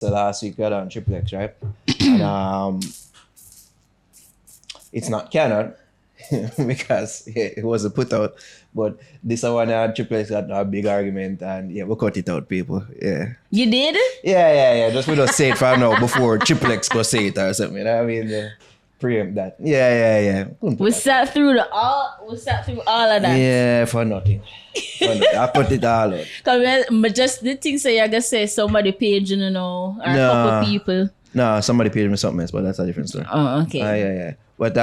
So last week we had on Trippple X, right? And it's not canon because it wasn't put out. But this one had Trippple X got a big argument, and we cut it out, people. Yeah. You did? Yeah. Just we don't say it for now before Trippple X go say it or something. You know what I mean? Preempt that. Yeah. We sat through all of that. Yeah, for nothing. I put it all out. Cause just the thing say I gotta say somebody page, or a couple of people. No, somebody paid me something else, but that's a different story. Oh, okay. Yeah. But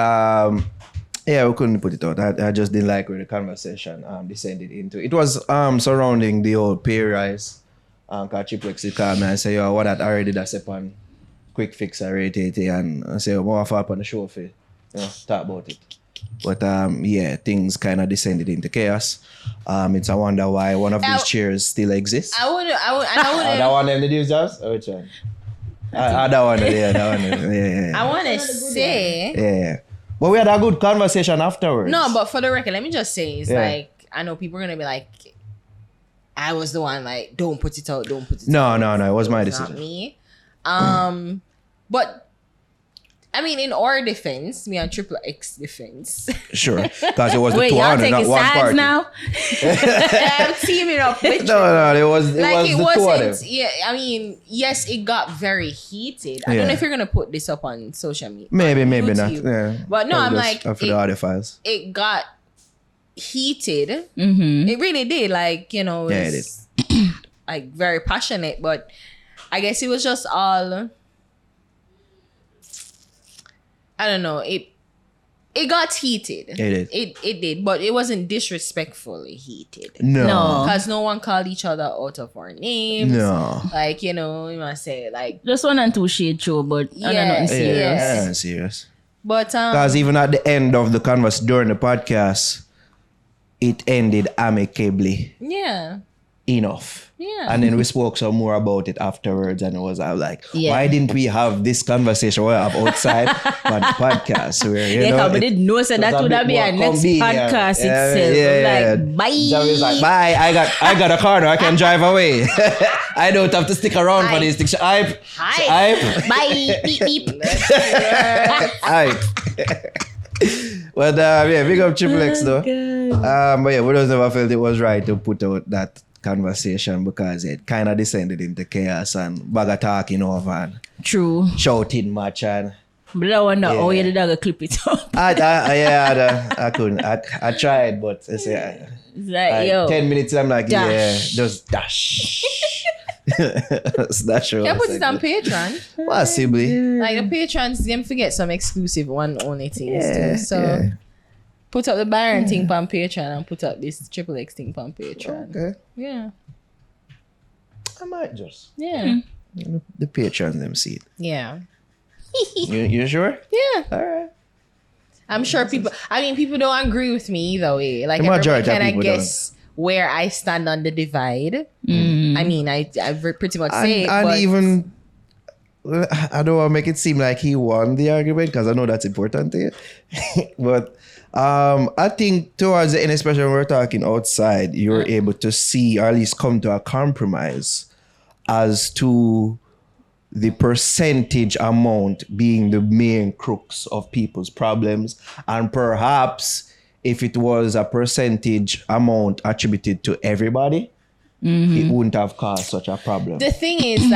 we couldn't put it out. I just didn't like where the conversation descended into. It was surrounding the old pay rise. Cause Trippple X called me and say, yo, what that already that's upon quick fix already, and I say, more up on the show for talk about it. But things kind of descended into chaos. It's a wonder why one of these chairs still exists. I wouldn't. That one in the news jobs? Or which one? That one. Yeah. I want to say. Yeah. But we had a good conversation afterwards. No, but for the record, let me just say, it's like, I know people are going to be like, I was the one, like, don't put it out. No, it was my decision. Not me. But I mean, in our defense, me and Trippple X defense. Sure, because it was the Wait, 200, not one party. Now? I'm teaming up with you. No, it was the two of them. Yeah, I mean, yes, it got very heated. I don't know if you're gonna put this up on social media. Maybe YouTube. not. Yeah. But no, I'm like, for the audio files. It got heated. Mm-hmm. It really did. Like, it it was like very passionate. But I guess it was just all. I don't know. It got heated. It did. It did, but it wasn't disrespectfully heated. No. Because no one called each other out of our names. No. Like, you must say, like... Just 1 and 2 shade show, but nothing serious. Yeah, serious. But, because even at the end of the converse during the podcast, it ended amicably. Yeah. Enough. Yeah. And then we spoke some more about it afterwards, and I was like, why didn't we have this conversation we have outside on the podcast? Where, we didn't know so that would have been our next podcast itself. Like, bye. Javi's like, bye. I got a car now. I can drive away. I don't have to stick around for this thing. Hype. Bye. Beep beep. Hype. But big up Trippple X though. But we just never felt it was right to put out that conversation because it kind of descended into chaos and bag of talking over and shouting much and. But I wonder how you did that clip it up. I couldn't. I tried, but it's like, yo, 10 minutes. I'm like, just dash. That's true. Can I put it on Patreon? Possibly. Like the patrons, them forget some exclusive one only things too. So put up the Byron thing on Patreon and put up this Trippple X thing on Patreon. Okay. Yeah. I might just. Yeah. The patrons them see it. Yeah. You sure? Yeah. All right. I'm sure people don't agree with me either way. Like everybody kind of guess where I stand on the divide. I mean, I pretty much say it. And even, I don't want to make it seem like he won the argument because I know that's important to you. But I think towards the end, especially when we're talking outside, you're able to see or at least come to a compromise as to the percentage amount being the main crux of people's problems. And perhaps if it was a percentage amount attributed to everybody, it wouldn't have caused such a problem. The thing is,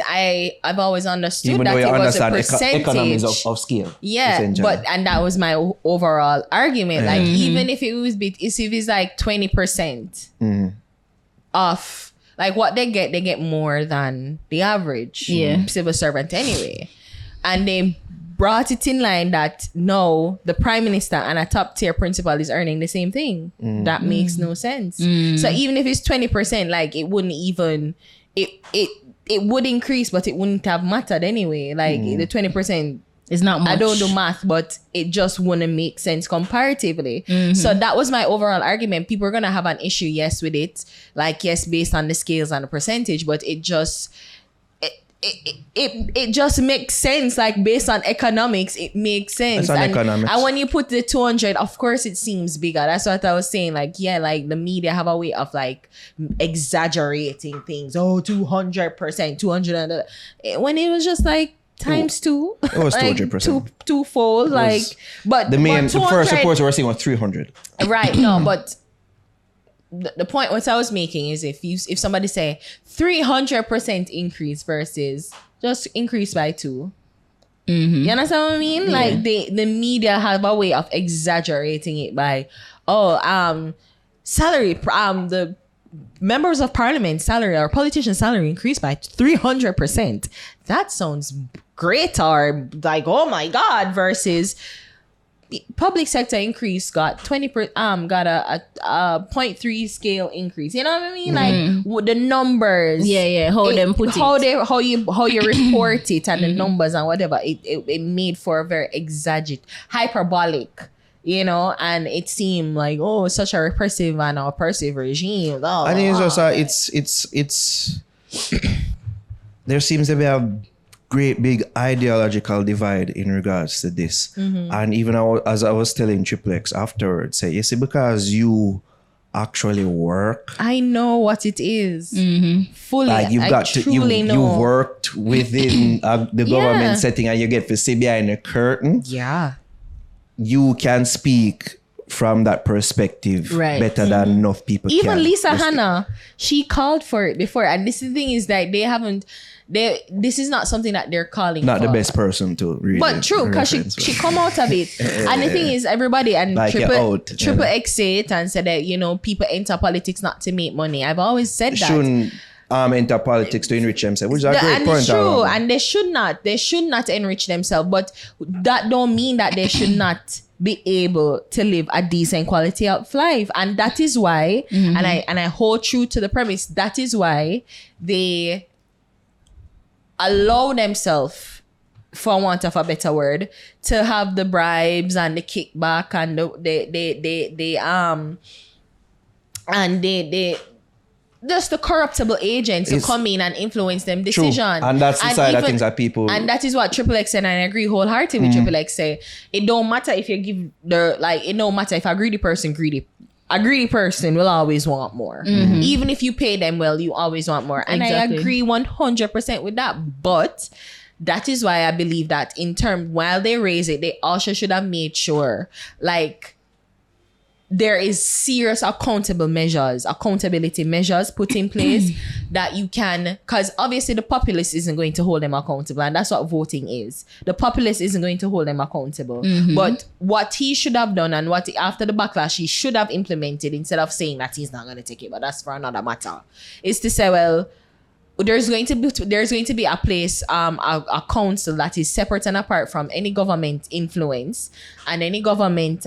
I've always understood even that though you it was a understand percentage. Economies of scale. Yeah, and that was my overall argument. Like, even if it's like 20% off, like what they get more than the average civil servant anyway. And they brought it in line that no, the prime minister and a top tier principal is earning the same thing. That makes no sense. So even if it's 20%, like it wouldn't even it would increase, but it wouldn't have mattered anyway. Like the 20% is not much. I don't do math, but it just wouldn't make sense comparatively. So that was my overall argument. People are gonna have an issue, yes, with it. Like, yes, based on the scales and the percentage, but it it just makes sense. Like based on economics, it makes sense. Economics. And when you put the 200, of course it seems bigger. That's what I was saying. Like, yeah, like the media have a way of like exaggerating things. Oh, 200%, 200. When it was just like times two. It was like 200%. Twofold. Like, but the first 200 report we were seeing was 300. Right. No, but the point what I was making is if somebody say 300% increase versus just increase by 2. You understand what I mean? Yeah. Like the media have a way of exaggerating it by salary the members of parliament salary or politician salary increased by 300%. That sounds great, or like, oh my god, versus public sector increase got 20%, got a 0.3 scale increase. You know what I mean? Like with the numbers. Yeah. How you report it and the numbers and whatever. It made for a very hyperbolic, you know, and it seemed like, oh, such a repressive and oppressive regime. I think it's just there seems to be a great big ideological divide in regards to this. And even as I was telling Trippple X afterwards, say, you see, because you actually work, I know what it is. Fully. Like you worked within the government setting and you get to see behind the curtain. Yeah. You can speak from that perspective better than enough people can. Even Lisa Hanna, she called for it before. And this is the thing is that this is not something that they're calling not for. The best person to read. But true, because she come out of it. And the thing is, everybody and like Triple X say it and said that, you know, people enter politics not to make money. I've always said that. Shouldn't enter politics to enrich themselves, which is a great and point. It's true, and they should not enrich themselves, but that don't mean that they should not be able to live a decent quality of life. And that is why, and I hold true to the premise, that is why they allow themselves, for want of a better word, to have the bribes and the kickback and they just the corruptible agents who come in and influence them decision. True. And that's the side of things that people... And that is what Trippple X said, and I agree wholeheartedly with Trippple X say. It don't matter if you give it don't matter if a greedy person will always want more. Even if you pay them well, you always want more. And exactly. I agree 100% with that. But that is why I believe that while they raise it, they also should have made sure, like, there is serious accountability measures put in place that you can, because obviously the populace isn't going to hold them accountable, and that's what voting is. The populace isn't going to hold them accountable. But what he should have done, and what after the backlash he should have implemented, instead of saying that he's not going to take it, but that's for another matter, is to say, well, there's going to be a place, a council that is separate and apart from any government influence and any government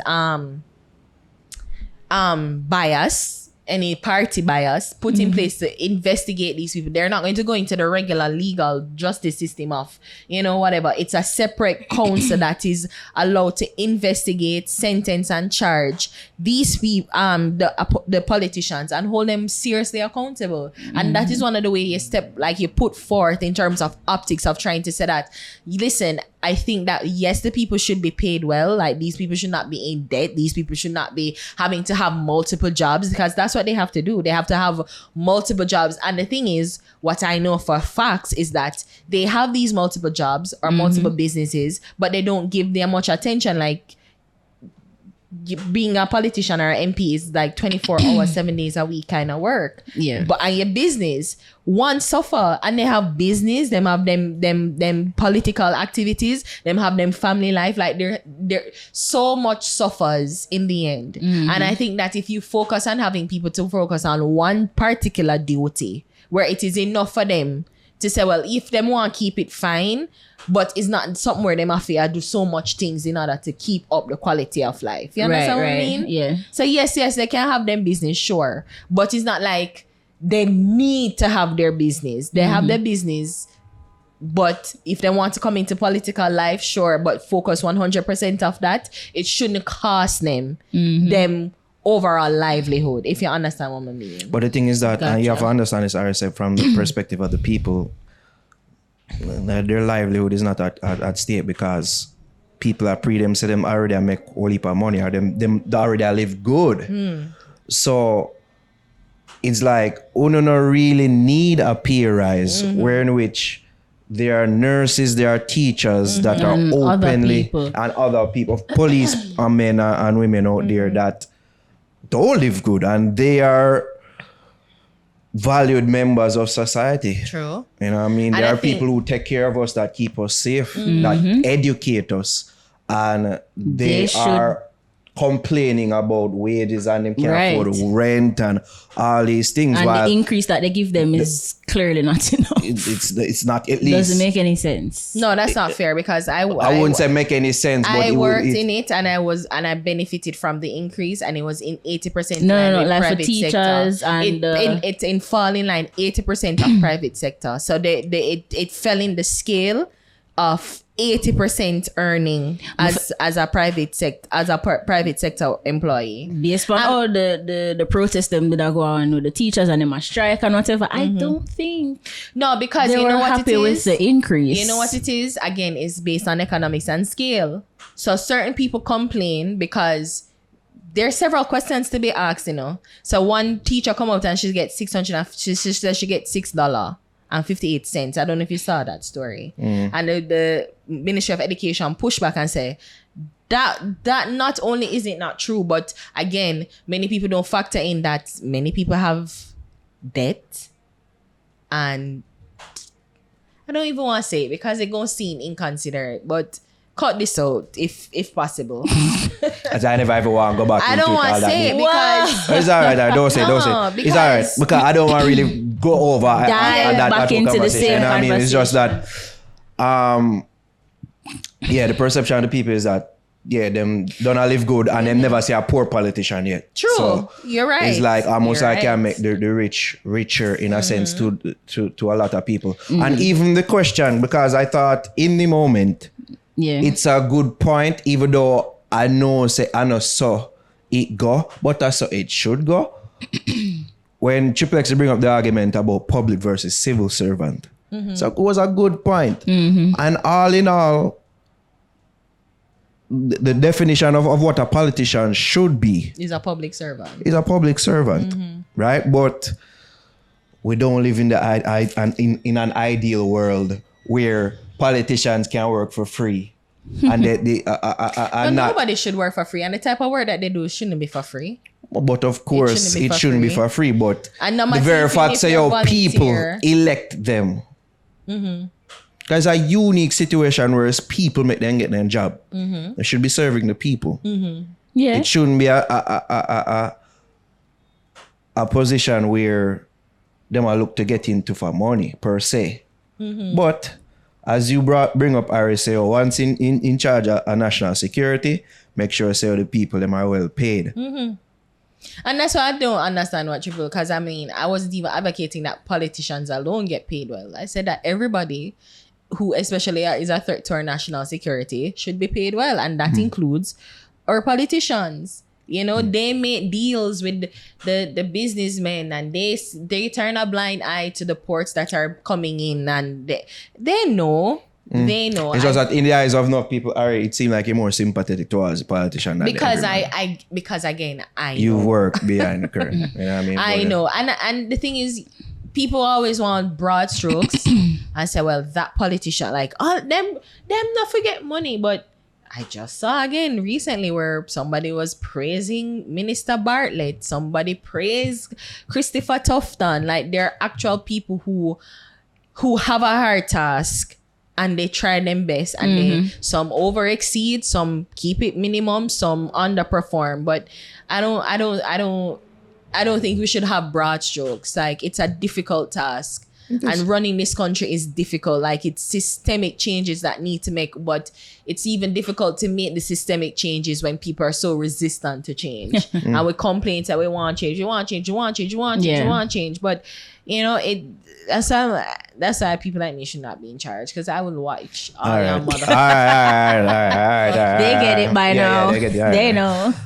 bias, any party bias, put in place to investigate these people. They're not going to go into the regular legal justice system of, you know, whatever. It's a separate council that is allowed to investigate, sentence, and charge these people, the politicians, and hold them seriously accountable. And that is one of the ways you put forth in terms of optics of trying to say that, listen, I think that yes, the people should be paid well. Like, these people should not be in debt. These people should not be having to have multiple jobs, because that's what they have to do. They have to have multiple jobs. And the thing is, what I know for facts is that they have these multiple jobs or multiple businesses, but they don't give them much attention. Like, being a politician or MP is like 24 hours, 7 days a week kind of work. Yeah. But on your business, one suffer, and they have business, them have them political activities, them have them family life. Like, they're so much suffers in the end. And I think that if you focus on having people to focus on one particular duty, where it is enough for them to say, well, if them want to keep it, fine, but it's not something where them have to do so much things in order to keep up the quality of life. You understand what I mean? Yeah. So yes, they can have them business, sure, but it's not like they need to have their business. They have their business, but if they want to come into political life, sure, but focus 100% of that. It shouldn't cost them overall livelihood, if you understand what I mean. But the thing is that you have to understand this, Ari said, from the perspective of the people. their livelihood is not at stake because people are them say them already make a whole heap of money or them already live good. So it's like we don't really need a pay rise where in which there are nurses, there are teachers that are And openly and other people, police and men and women out there that don't live good and they are valued members of society. True. You know what I mean? And there I are people who take care of us, that keep us safe, that educate us, and they are complaining about wages and they can't afford rent and all these things. And while the increase that they give them is clearly not enough. it's not at least. Doesn't make any sense. No, that's not fair because I wouldn't say make any sense. But I worked in it and I benefited from the increase and it was in 80%. No, with like for private teachers sector. and it's in fall in line 80% of private sector. So it fell in the scale of 80% earning as a private sector employee. Based on all the protests them that go on with the teachers and them a strike and whatever, I don't think because they you were know what happy it is with the increase. You know what it is? Again, it's based on economics and scale. So certain people complain because there's several questions to be asked, you know. So one teacher come out and she gets she says she gets $6.58. I don't know if you saw that story. And the Ministry of Education pushed back and say that not only is it not true, but again, many people don't factor in that many people have debt, and I don't even want to say it because it's gonna seem inconsiderate, but cut this out if possible. As I never ever want to go back. I don't want to say it because it's all right. Don't say. It's all right because I don't want to really go over back into the same conversation. I mean, it's just that, the perception of the people is that them don't live good and them never see a poor politician yet. True, so you're right. It's like almost You're like can make the rich richer in a sense to a lot of people. And even the question, because I thought in the moment, it's a good point, even though I know so it go, but that's so it should go. When Trippple X bring up the argument about public versus civil servant, so it was a good point. And all in all, the definition of what a politician should be is a public servant. Is a public servant, right? But we don't live in in an ideal world where politicians can work for free. And nobody should work for free. And the type of work that they do shouldn't be for free. But of course, it shouldn't be for free. But and the very fact say people elect them. There's a unique situation where people make them get their job. They should be serving the people. Yeah. It shouldn't be a position where them are look to get into for money per se. But as you bring up, Ari, say, once in charge of national security, make sure say the people them are well paid. And that's why I don't understand what Trippple, because I mean, I wasn't even advocating that politicians alone get paid well. I said that everybody who especially is a threat to our national security should be paid well. And that includes our politicians. You know, they make deals with the businessmen and they turn a blind eye to the ports that are coming in and they know. They know. It's just that in the eyes of enough people, Ari, it seems like you're more sympathetic towards a politician than because everyone. because again, I you know. work behind the curtain. You know what I mean? I know. And the thing is, people always want broad strokes and say, well, that politician, like, oh, them not forget money. But I just saw again recently where somebody was praising Minister Bartlett. Somebody praised Christopher Tufton. Like, they're actual people who have a hard task and they try them best. And they some over exceed, some keep it minimum, some underperform. But I don't think we should have broad strokes. Like, it's a difficult task. And running this country is difficult. Like, it's systemic changes that need to make, but it's even difficult to make the systemic changes when people are so resistant to change. And we complain that we want change, but you know, that's why people like me should not be in charge, because I will watch all your mother. All right. They get it by now. They get it. They know.